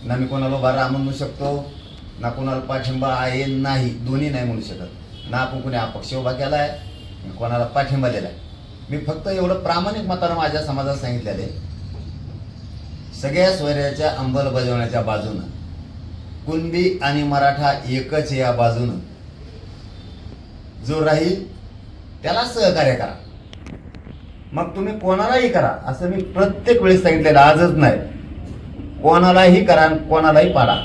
ना मी कोणाला उभा राहा म्हणू शकतो, ना कोणाला पाठिंबा आहे नाही, दोन्ही नाही म्हणू शकत. ना आपण कोणी अपक्ष उभा केलाय, कोणाला पाठिंबा दिलाय. मी फक्त एवढं प्रामाणिक मतानं माझ्या समाजाला सांगितलेलं आहे, सगळ्या स्वैराच्या अंमलबजावण्याच्या बाजूनं कुणबी आणि मराठा एकच या बाजूनं जो राहील त्याला सहकार्य करा. मग तुम्ही कोणालाही करा असं मी प्रत्येक वेळेस सांगितलेलं, आजच नाही. कोणालाही करा, कोणालाही पाडा,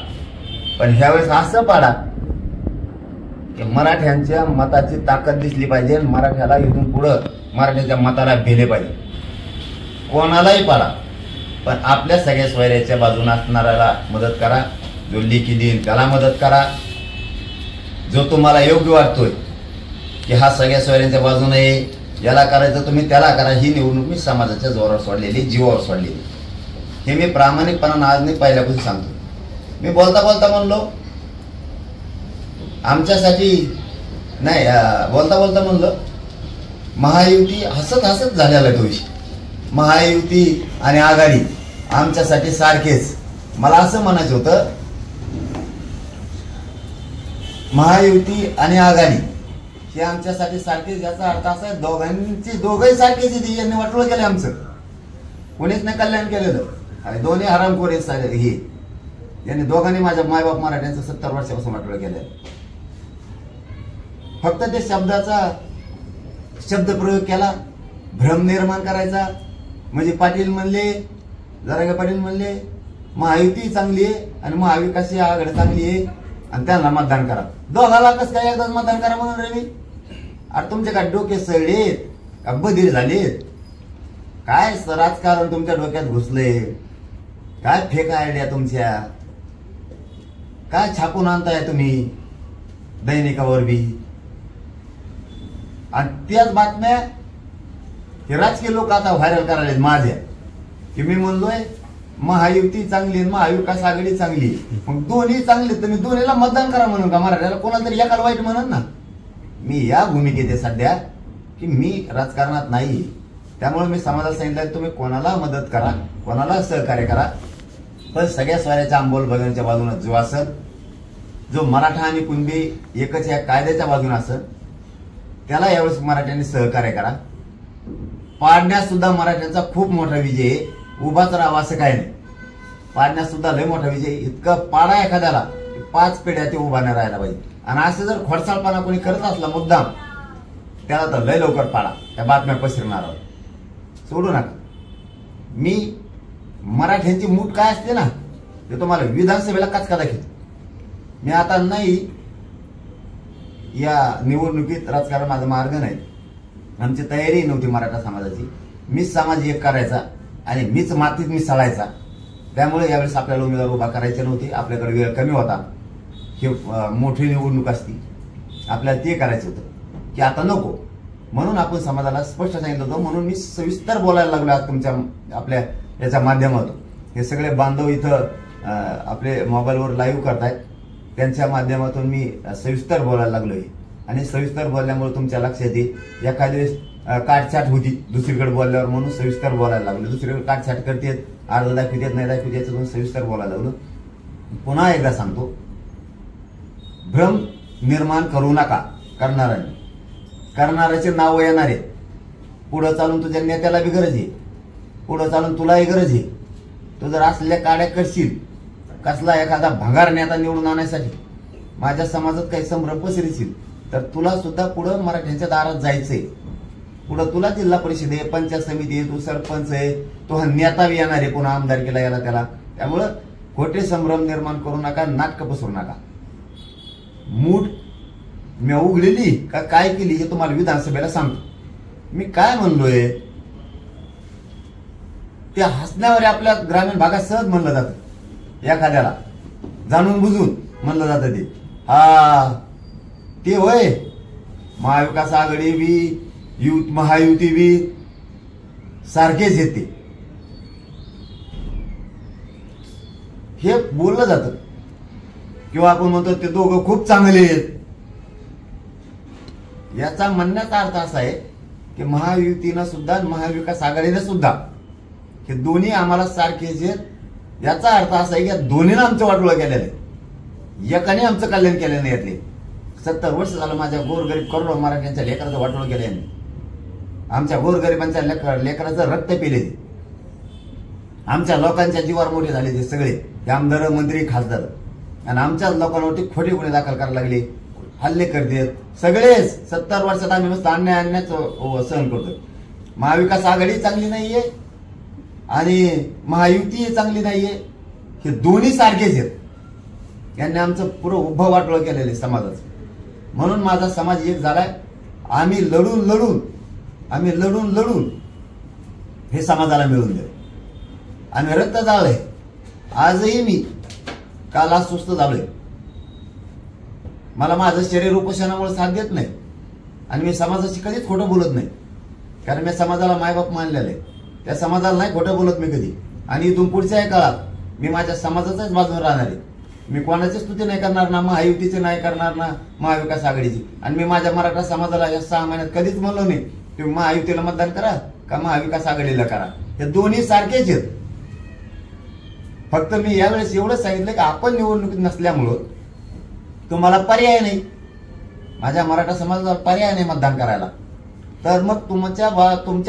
पण ह्यावेळेस असं पाडा की मराठ्यांच्या मताची ताकद दिसली पाहिजे. मराठ्याला इथून पुढं मराठ्याच्या मताला भेले पाहिजे. कोणालाही पाडा, पण आपल्या सगळ्या स्वैराच्या बाजूने असणाऱ्याला मदत करा. जो लेखी देईल त्याला मदत करा. जो तुम्हाला योग्य वाटतोय की हा सगळ्या स्वैरांच्या बाजूने याला करायचं, तुम्ही त्याला करा. ही निवडणूक मी समाजाच्या जोरावर सोडलेली, जीवावर सोडलेली. हे मी प्रामाणिकपणानं आज नाही पहिल्यापासून सांगतो. मी बोलता बोलता म्हणलो आमच्यासाठी नाही, बोलता बोलता म्हणलो महायुती हसत हसत झालेला तो विषय. महायुती आणि आघाडी आमच्यासाठी सारखेच. मला असं म्हणायचं होतं, महायुती आणि आघाडी हे आमच्यासाठी सारखेच. याचा अर्थ असा आहे दोघंही सारखेच. यांनी वाटोळं केलं आमचं, कोणीच नाही कल्याण केलेलं. आणि दोन्ही हरामखोर हे यांनी दोघांनी माझ्या मायबाप मराठ्यांचं 70 वर्षापासून वाटोळं केलं. फक्त ते शब्दाचा शब्दप्रयोग केला, भ्रम निर्माण करायचा. म्हणजे पाटील म्हणले, जरांगे पाटील म्हणले महायुती चांगली आहे आणि महाविकास आघाडी चांगली आहे आणि त्यांना मतदान करा. दोघाला कसं काय एकदाच मतदान करा म्हणून रे मी? अरे तुमचे काय डोके सडलेत का बधीर झालेत? काय राजकारण तुमच्या डोक्यात घुसले? काय फेक आयडिया तुमच्या? काय छापून आणताय तुम्ही दैनिकावर बी? आणि त्याच बातम्या हे राजकीय लोक आता व्हायरल करायला माझ्या की मी म्हणलोय महायुती चांगली आहे, महाविकास आघाडी चांगली आहे. मग दोन्ही चांगले, तुम्ही दोन्हीला मतदान करा म्हणून का मराठ्याला? कोणाला तरी एकाला वाईट म्हणत ना. मी या भूमिकेत आहे सध्या की मी राजकारणात नाही. त्यामुळे मी समाजाला सांगितलं तुम्ही कोणाला मदत करा, कोणाला सहकार्य करा, पण सगळ्या स्वैराच्या अंमलबजावणीच्या बाजूने जो असेल, जो मराठा आणि कुणबी एकच या कायद्याच्या बाजूने असेल, त्याला यावेळेस मराठ्यांनी सहकार्य करा. पाडण्यात सुद्धा मराठ्यांचा खूप मोठा विजय आहे. उभाच राहावा असं काय नाही. पाडण्यात सुद्धा लय मोठा विजय. इतकं पाडा एखाद्याला 5 पिढ्या ते उभा नाही राहायला पाहिजे. आणि असं जर खोडसाळपणा कोणी करत असला मुद्दाम, त्याला तर लय लवकर पाडा. त्या बातम्या पसरणार सोडू नका. मी मराठ्यांची मूठ काय असते ना ते तुम्हाला विधानसभेला कचका दाखवतो. मी आता नाही या निवडणुकीत राजकारण माझा मार्ग नाही. आमची तयारी नव्हती मराठा समाजाची. मीच समाज एक करायचा आणि मीच मातीत मिसळायचा. त्यामुळे यावेळेस आपल्याला उमेदवार उभा करायचे नव्हते. आपल्याकडे वेळ कमी होता. हे मोठी निवडणूक असती, आपल्याला ते करायचं होतं की आता नको. म्हणून आपण समाजाला स्पष्ट सांगितलं होतं. म्हणून मी सविस्तर बोलायला लागलो आज तुमच्या आपल्या याच्या माध्यमातून. हे सगळे बांधव इथं आपले मोबाईलवर लाईव्ह करतायत, त्यांच्या माध्यमातून मी सविस्तर बोलायला लागलोय. आणि सविस्तर बोलल्यामुळे तुमच्या लक्षात येईल. एखाद्या वेळेस काटछाट होती दुसरीकडे बोलल्यावर, म्हणून सविस्तर बोलायला लागलो. दुसरीकडे काटछाट करतेत, अर्ध दाखवतेत, नाही दाखवतेत, याच्यातून सविस्तर बोलायला लागलो. पुन्हा एकदा सांगतो, भ्रम निर्माण करू नका करणाऱ्यांनी. करणाऱ्याचे नाव येणार आहे. पुढं चालून तुझ्या नेत्याला बी गरज आहे, पुढं चालून तुलाही गरज आहे. तू जर असल्या काड्या करशील, कसला एखादा भंगार नेता निवडून आणण्यासाठी माझ्या समाजात काही संभ्रम पसरशील, तर तुला सुद्धा पुढं मराठ्यांच्या दारात जायचंय. पुढं तुला जिल्हा परिषद आहे, पंचायत समिती आहे, तू सरपंच आहे, तो हा नेता बी येणार आहे पुन्हा आमदारकीला याला त्याला. त्यामुळं खोटे संभ्रम निर्माण करू नका, नाटकं पसरू नका. मूठ मी उघडलेली का काय केली हे तुम्हाला विधानसभेला सांगतो. मी काय म्हणलोय ते हसण्यावर आपल्या ग्रामीण भागात सहज म्हणलं जातं. एखाद्याला जाणून बुजून म्हणलं जातं ते हा ते होय महाविकास आघाडी बी महायुती बी सारखेच येते, हे बोललं जातं. किंवा आपण म्हणतो ते दोघं खूप चांगले आहेत. याचा म्हणण्याचा अर्थ असा आहे की महायुतीनं सुद्धा महाविकास आघाडीनं सुद्धा हे दोन्ही आम्हाला सारखेच आहेत याचा अर्थ असा आहे की दोन्हीनं आमचं वाटोळं केलेलं आहे. एकाने आमचं कल्याण केलं नाही. यातले 70 वर्ष झालं माझ्या गोरगरीब करोडो मराठ्यांच्या लेकराचं वाटोळं केलं यांनी. आमच्या गोरगरिबांच्या लेकराचं रक्त पिले. आमच्या लोकांच्या जीवावर मोठे झाले ते सगळे आमदार, मंत्री, खासदार. आणि आमच्याच लोकांवरती खोटे गुन्हे दाखल करायला लागले, हल्ले करतात सगळेच. 70 वर्षात आम्ही नुसतं अन्याय सहन करतोय. महाविकास आघाडी चांगली नाहीये आणि महायुती चांगली नाहीये. हे दोन्ही सारखेच आहेत. यांनी आमचं पुरं उभं वाटोळं केलेलं आहे समाजाचं. म्हणून माझा समाज एक झालाय. आम्ही लढून लढून हे समाजाला मिळून देऊ. आम्ही रक्त जाळलंय. आजही मी काल सुस्त झालोय. मला माझं शरीर उपोषणामुळे साथ देत नाही आणि मी समाजाशी कधीच खोटं बोलत नाही. कारण मी समाजाला मायबाप मानलेलं आहे. त्या समाजाला नाही खोटं बोलत मी कधी. आणि इथून पुढच्याही काळात मी माझ्या समाजाच्याच बाजूने राहणार आहे. मी कोणाची स्तुती नाही करणार ना महायुतीची नाही करणार ना महाविकास आघाडीची. आणि मी माझ्या मराठा समाजाला या 6 महिन्यात कधीच म्हणलो नाही तुम्ही महायुतीला मतदान करा का महाविकास आघाडीला करा. हे दोन्ही सारखेच आहेत. फक्त मी यावेळेस एवढंच सांगितलं की आपण निवडणुकीत नसल्यामुळं तुम्हाला पर्याय नाही. माझ्या मराठा समाजाला पर्याय नाही मतदान करायला. तर मग तुमच्या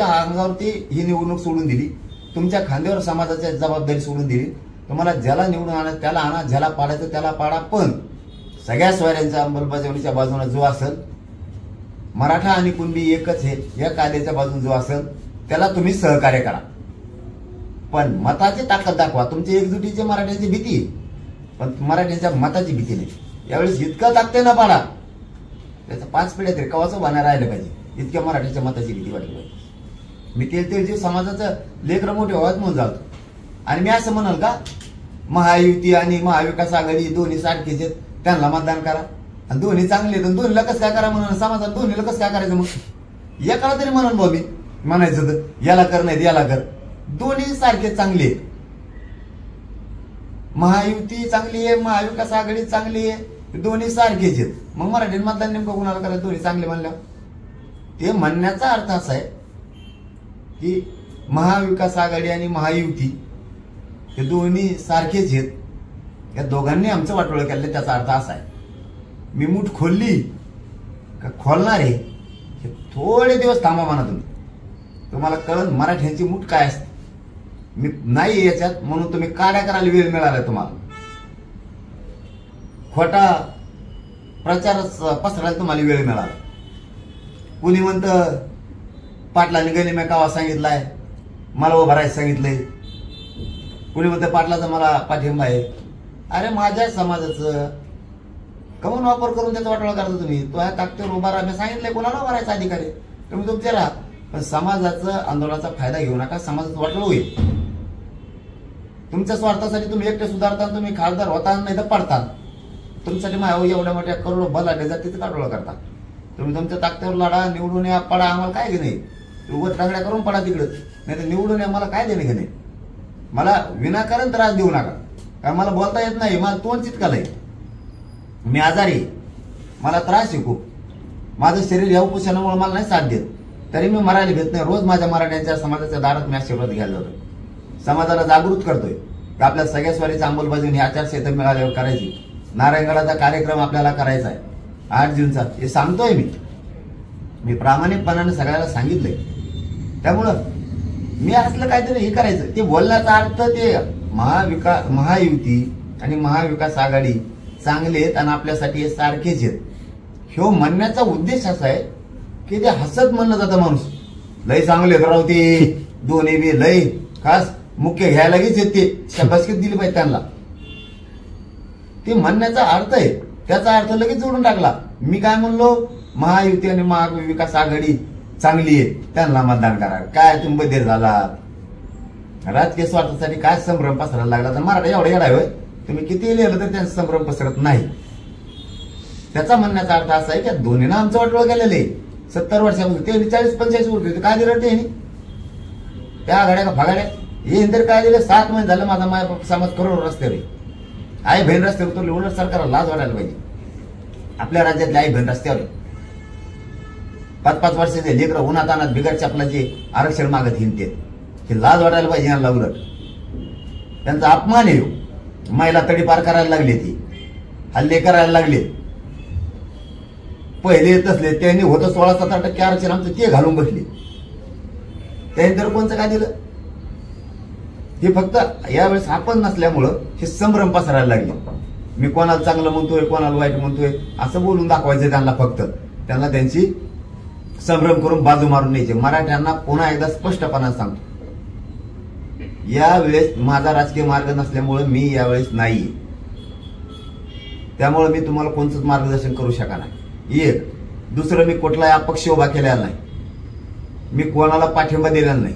अंगावरती ही निवडणूक सोडून दिली. तुमच्या खांद्यावर समाजाची जबाबदारी सोडून दिली. तुम्हाला ज्याला निवडून आणायचं त्याला आणा, ज्याला पाडायचं त्याला पाडा. पण सगळ्या सोयऱ्यांच्या अंमलबजावणीच्या बाजूने जो असेल, मराठा आणि कुणबी एकच आहे या कायद्याच्या बाजूने जो असेल त्याला तुम्ही सहकार्य करा. पण मताची ताकद दाखवा. तुमची एकजुटीची मराठ्यांची भीती, पण मराठ्यांच्या मताची भीती नाही. यावेळेस इतकं ताकदीनं पाडा त्याचं 5 पिढ्या तरी कवाचं बाहेर राहिलं पाहिजे. इतक्या मराठ्याच्या मताची भीती वाटली पाहिजे. मी तेल जीव समाजाचं लेकरं मोठे व्हावत म्हणून जातो. आणि मी असं म्हणाल का महायुती आणि महाविकास आघाडी दोन्ही सारखेच आहेत त्यांना मतदान करा आणि दोन्ही चांगले आहेत दोन्हीला कसं काय करा म्हणून समाजात दोन्हीला कसं काय करायचं. मग एकाला तरी म्हणून भाऊ मी म्हणायचं तर याला कर नाही याला कर. दोन्ही सारखे चांगले आहेत. महायुती चांगली आहे, महाविकास आघाडी चांगली आहे, दोन्ही सारखेच आहेत. मग मराठी मतदान नेमकं कोणाला करायचं दोन्ही चांगले म्हणल्यावर. ते म्हणण्याचा अर्थ असा आहे की महाविकास आघाडी आणि महायुती हे दोन्ही सारखेच आहेत. या दोघांनी आमचं वाटोळं केलं. त्याचा अर्थ असा आहे मी मूठ खोलली का खोलणार आहे हे थोडे दिवस थांबा म्हणा. तुम्हाला कळण मराठ्यांची मूठ काय असते. मी नाही याच्यात म्हणून तुम्ही काड्या करायला वेळ मिळाला. तुम्हाला खोटा प्रचार पसरायला तुम्हाला वेळ मिळाला. कुणी म्हणतं पाटलाने गनिम्या कावा सांगितलाय, मला उभं राहायचं सांगितलंय. कुणी म्हणतं पाटलाचा मला पाठिंबा आहे. अरे माझ्या समाजाचं कमून वापर करून त्याचा वाटोळा करता तुम्ही. तो ह्या ताकदीवर उभा राहा. मी सांगितलंय कोणाला उभा राहायचा अधिकारी तुम्ही तुमचे राहा. पण समाजाचं आंदोलनाचा फायदा घेऊ नका. समाजाचं वाटोळं होईल. तुमच्या स्वार्थासाठी तुम्ही एकटे सुधारता, तुम्ही खासदार होता नाही तर पडतात. तुमच्यासाठी माझ्या एवढ्या मोठ्या करोडो बलाढ्य जातीचं वाटोळं करता. तुम्ही तुमच्या ताकदीवर लढा, निवडून या, पडा. आम्हाला काय घे नाही. उगत टाकड्या करून पडा तिकडं, नाही तर निवडून या. मला काय देणे घे नाही. मला विनाकारण त्रास देऊ नका. कारण मला बोलता येत नाही. मला तोंड चिटकालंय. मी आजारी, मला त्रास आहे खूप. माझं शरीर या उपोषणामुळे मला नाही साथ देत. तरी मी मरायला भेट नाही. रोज माझ्या मराठ्यांच्या समाजाच्या दारात मी आशीर्वाद घ्यायला जातो. समाजाला जागृत करतोय की आपल्या सगळ्या स्वारीची अंमलबजावणी आचारसंहिता मिळाल्यावर करायची. नारायणगडाचा कार्यक्रम आपल्याला करायचा आहे 8 जूनचा. हे सांगतोय मी प्रामाणिकपणाने सगळ्याला सांगितलंय. त्यामुळं मी असलं काहीतरी हे करायचं. ते बोलण्याचा अर्थ ते महायुती आणि महाविकास आघाडी चांगले आहेत आणि आपल्यासाठी हे सारखेच आहेत. ह्यो म्हणण्याचा उद्देश असा आहे की ते हसत म्हणलं जातं माणूस लय चांगले रावते दोन्ही बी लय खास मुख्य घ्यायला लगेच येते. शाबासकीत दिली पाहिजे त्यांना. ते म्हणण्याचा अर्थ आहे. त्याचा अर्थ लगेच जोडून टाकला. मी काय म्हणलो महायुती आणि महाविकास आघाडी चांगली आहे त्यांना मतदान करा. काय तुम्ही बधीर झाला. राजकीय स्वार्थासाठी काय संभ्रम पसरायला लागला. तर मराठा एवढा येडा होय. तुम्ही किती लिहिलं तर त्यांचा संभ्रम पसरत नाही. त्याचा म्हणण्याचा अर्थ असा आहे की दोन्हीनं आमचं वाटोळं केलेलं आहे. 70 वर्षापासून ते 40-45 वर्ष होते. काय दिलं ते त्या आघाड्या का फागाड्या हे तर काय दिलं. 7 महिने झालं माझा माय समाज करोड रस्त्यावर आई बहीण रस्त्यावर उतरले. उलट सरकारला लाज वाटायला पाहिजे. आपल्या राज्यातले आई बहीण रस्त्यावर 5-5 वर्षाचे लेकरं उन्हात आणत बिगर चपलाचे आरक्षण मागत हिंडते. हे लाज वाटायला पाहिजे यांना. उलट त्यांचा अपमान आहे. महिला तडीपार करायला लागले, ती हल्ले करायला लागले. पहिले तसले त्यांनी होतं 16-17% आरक्षण आमचं, ते घालून बसले. त्यांनी तर कोणचं काय दिलं? हे फक्त यावेळेस आपण नसल्यामुळं हे संभ्रम पसरायला लागले. मी कोणाला चांगलं म्हणतोय, कोणाला वाईट म्हणतोय असं बोलून दाखवायचं त्यांना. फक्त त्यांना त्यांची संभ्रम करून बाजू मारून न्यायचे. मराठ्यांना पुन्हा एकदा स्पष्टपणा सांगतो, यावेळेस माझा राजकीय मार्ग नसल्यामुळे मी यावेळेस नाही, त्यामुळे मी तुम्हाला कोणतंच मार्गदर्शन करू शकणार नाही. एक दुसरं, मी कुठलाही अपक्ष उभा केलेला नाही, मी कोणाला पाठिंबा दिलेला नाही.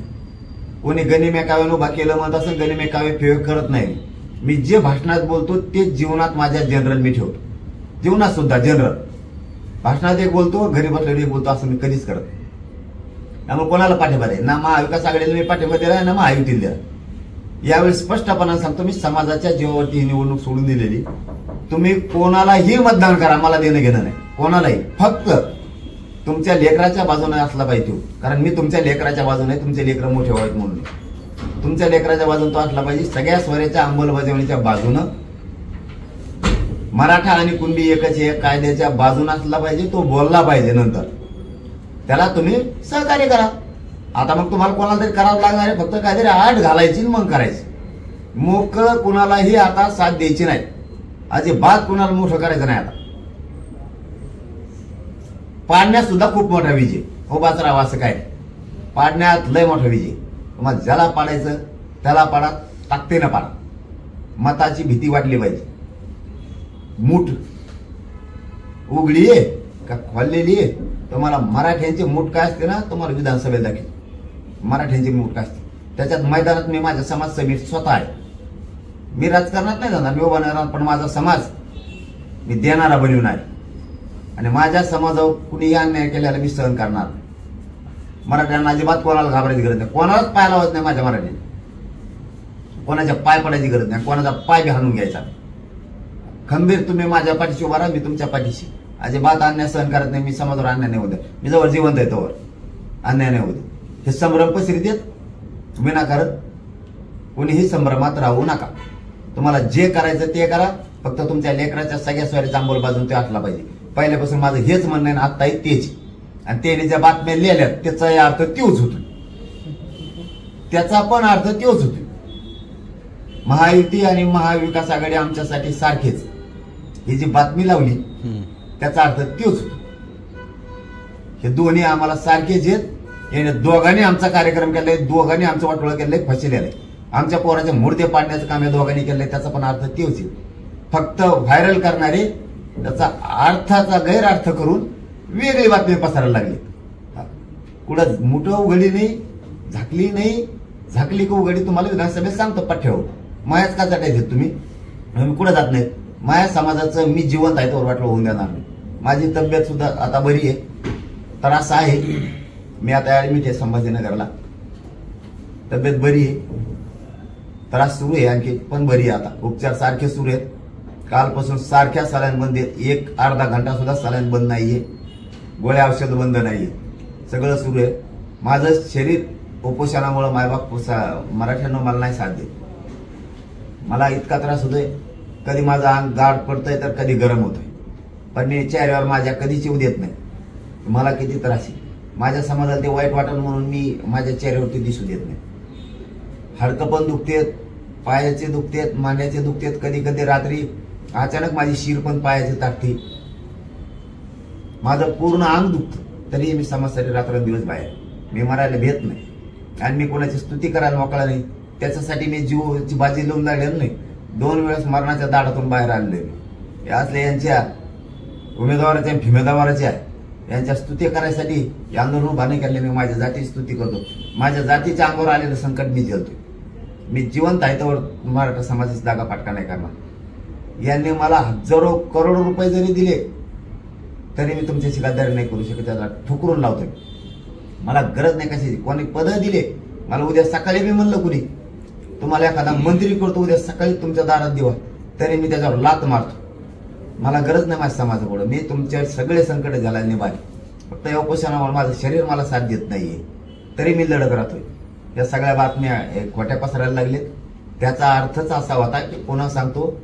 कोणी गनिमेकाव्यानं उभा केलं म्हणत असं गनिमेकावे फेव करत नाही. मी जे भाषणात बोलतो ते जीवनात माझ्या जनरल मी ठेवतो. जीवनात सुद्धा जनरल, भाषणात एक बोलतो, घरी बसलेलं एक बोलतो, असं मी कधीच करत. त्यामुळे कोणाला पाठिंबा द्या ना, महाविकास आघाडीला मी पाठिंबा दिला ना महायुतीला दिला. यावेळी स्पष्टपणे सांगतो, मी समाजाच्या जीवावरती ही निवडणूक सोडून दिलेली. तुम्ही कोणालाही मतदान करा, मला देणं घेणं नाही कोणालाही. फक्त तुमच्या लेकराच्या बाजूने असला पाहिजे, कारण मी तुमच्या लेकराच्या बाजूने, तुमचे लेकरं मोठे व्हावेत म्हणून तुमच्या लेकराच्या बाजून तो असला पाहिजे. सगळ्या स्वराच्या अंमलबजावणीच्या बाजूनं, मराठा आणि कुणबी एकच एक कायद्याच्या बाजून असला पाहिजे. तो बोलला पाहिजे, नंतर त्याला तुम्ही सहकार्य करा. आता मग तुम्हाला कोणाला तरी करावं लागणार आहे, फक्त काहीतरी आठ घालायची मग करायची. मोकळं कुणालाही आता साथ द्यायची नाही, अजिबात कुणाला मोठं करायचं नाही. आता पाडण्यात सुद्धा खूप मोठा विजय, उभाच राहावा असं काय, पाडण्यात लय मोठा विजय. तुम्हाला ज्याला पाडायचं त्याला पाडा, ताकदीनं पाडा. मताची भीती वाटली पाहिजे. मूठ उघडी आहे का खोललेली आहे? तुम्हाला मराठ्यांची मूठ काय असते ना, तुम्हाला विधानसभेत दाखल मराठ्यांची मूठ काय असते. त्याच्यात मैदानात मी माझ्या समाज समिती स्वतः आहे. मी राजकारणात नाही जाणार, मी उभा नाही राहणार, पण माझा समाज मी देणारा बनवून आहे. आणि माझ्या समाजावर कुणीही अन्याय केल्याला मी सहन करणार. मराठ्यांना अजिबात कोणाला घाबरायची गरज नाही, कोणालाच पाय लावत नाही माझ्या मराठ्यांनी. कोणाच्या पाय पडायची गरज नाही, कोणाचा पाय बी हाणून घ्यायचा. खंबीर तुम्ही माझ्या पाठीशी उभा राहा, मी तुमच्या पाठीशी. अजिबात अन्याय सहन करत नाही मी, समाजावर अन्याय नाही होत. मी जवळ जिवंत आहे तोवर अन्याय नाही होत. हे संभ्रम पसरीत येत विनाकारण कोणीही संभ्रमात राहू नका. तुम्हाला जे करायचं ते करा, फक्त तुमच्या लेकराच्या सगळ्या स्वारीचा अंमल बाजून ते असला पाहिजे. पहिल्यापासून माझं हेच म्हणणं आहे, आत्ताही तेच. आणि त्याने ज्या बातम्या लिहिल्यात त्याचाही अर्थ तोच होतो, त्याचा पण अर्थ तोच होतो. महायुती आणि महाविकास आघाडी आमच्यासाठी सारखेच, ही जी बातमी लावली त्याचा अर्थ तोच होतो. हे दोन्ही आम्हाला सारखेच आहेत. याने दोघांनी आमचा कार्यक्रम केलाय, दोघांनी आमचं वाटोळं केलंय, फसलेलं आहे. आमच्या पोराचे मूर्ते पाडण्याचं काम या दोघांनी केलंय, त्याचा पण अर्थ तोच आहे. फक्त व्हायरल करणारे त्याचा अर्थाचा गैरअर्थ करून वेगळी बातमी पसरायला लागली. कुठं मोठं उघडी नाही, झाकली नाही. झाकली का उघडी तुम्हाला विधानसभेत सांगतो पठ्ठ्यावर. मायाच का चाटायचे तुम्ही कुठं जात नाहीत. माया समाजाचं मी जिवंत आहे तोवर वाटलं होऊन देणार नाही. माझी तब्येत सुद्धा आता बरी आहे, त्रास आहे. मी आता ऍडमिट आहे संभाजीनगरला, तब्येत बरी आहे, त्रास सुरू आहे आणखी पण बरी आहे. आता उपचार सारखे सुरू आहेत. कालपासून सारख्या सलाईन बंद आहेत, एक अर्धा घंटा सुद्धा सलाईन बंद नाहीये, गोळ्या औषध बंद नाहीये, सगळं सुरू आहे. माझं शरीर उपोषणामुळे मायबाप मराठ्यांना मला नाही साथ देत. मला इतका त्रास होतोय, कधी माझं अंग गाड पडतंय तर कधी गरम होतोय, पण मी चेहऱ्यावर माझ्या कधीच येऊ देत नाही. मला किती त्रास आहे. माझ्या समाजाला ते वाईट वाटलं म्हणून मी माझ्या चेहऱ्यावरती दिसू देत नाही. हाडकं पण दुखतेत, पायाचे दुखतेत, मांड्याचे दुखतेत, कधी कधी रात्री अचानक माझी शिर पण पायाची टाकते. माझं पूर्ण अंग दुखतं, तरी मी समाजासाठी रात्रंदिवस बाहेर. मी मरायला भेट नाही आणि मी कोणाची स्तुती करायला मोकळा नाही. त्याच्यासाठी मी जीवाची बाजी लावून लागलेलं नाही. 2 वेळेस मरणाच्या दाढातून बाहेर आलेले मी. असले यांच्या उमेदवाराच्या फिमेदवाराच्या यांच्या स्तुती करायसाठी आंदोलन उभा नाही केले. मी माझ्या जातीची स्तुती करतो. माझ्या जातीच्या अंगावर आलेलं संकट मी झेलतोय. मी जिवंत आहे तर मराठा समाजाची जागा फाटका नाही करणार. यांनी मला हजारो करोडो रुपये जरी दिले तरी मी तुमच्याशी गद्दारी नाही करू शकत. त्याला ठुकरून लावतोय. मला गरज नाही कशाची. कोणी पद दिले, मला उद्या सकाळी मी म्हणलं कुणी तुम्हाला एखादा मंत्री करतो उद्या सकाळी तुमच्या दारात दिवा, तरी मी त्याच्यावर लात मारतो. मला गरज नाही माझ्या समाजापुढे. मी तुमच्या सगळे संकट झाला निभाले. फक्त या उपोषणामुळे माझं शरीर मला साथ देत नाहीये, तरी मी लढत राहतोय. या सगळ्या बातम्या खोट्या पसरायला लागलेत. त्याचा अर्थच असा होता की पुन्हा सांगतो,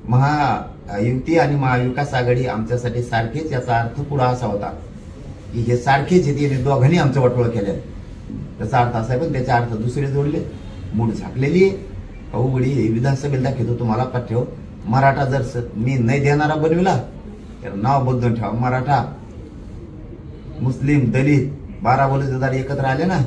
महायुती आणि महाविकास आघाडी आमच्यासाठी सारखेच, याचा अर्थ पुढे असा होता की हे सारखेच येते, दोघांनी आमचं वाटोळं केलं. त्याचा अर्थ असा आहे, पण त्याचा अर्थ दुसरे जोडले. मूड झाकलेली अवघडी विधानसभेला दाखवतो तुम्हाला पाठव. मराठा जर मी नाही देणारा बनविला तर नाव बदलून ठेवा. मराठा, मुस्लिम, दलित 12 बलुतेदार एकत्र आले ना,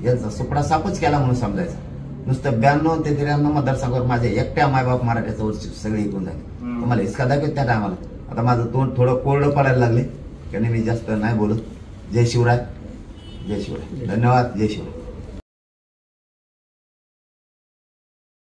यांचा सुपडा सापच केला म्हणून समजायचा. नुसतं 92 ते 93 मतदारसंघावर माझ्या एकट्या मायबाप मराठ्याचं वर्ष सगळे ऐकून झाले. तुम्हाला हिसका दाखवत त्या टायमाला. आता माझं तोंड थोडं कोरडं पडायला लागले, त्याने मी जास्त नाही बोलत. जय शिवराय, जय शिवराय, धन्यवाद, जय शिवराय.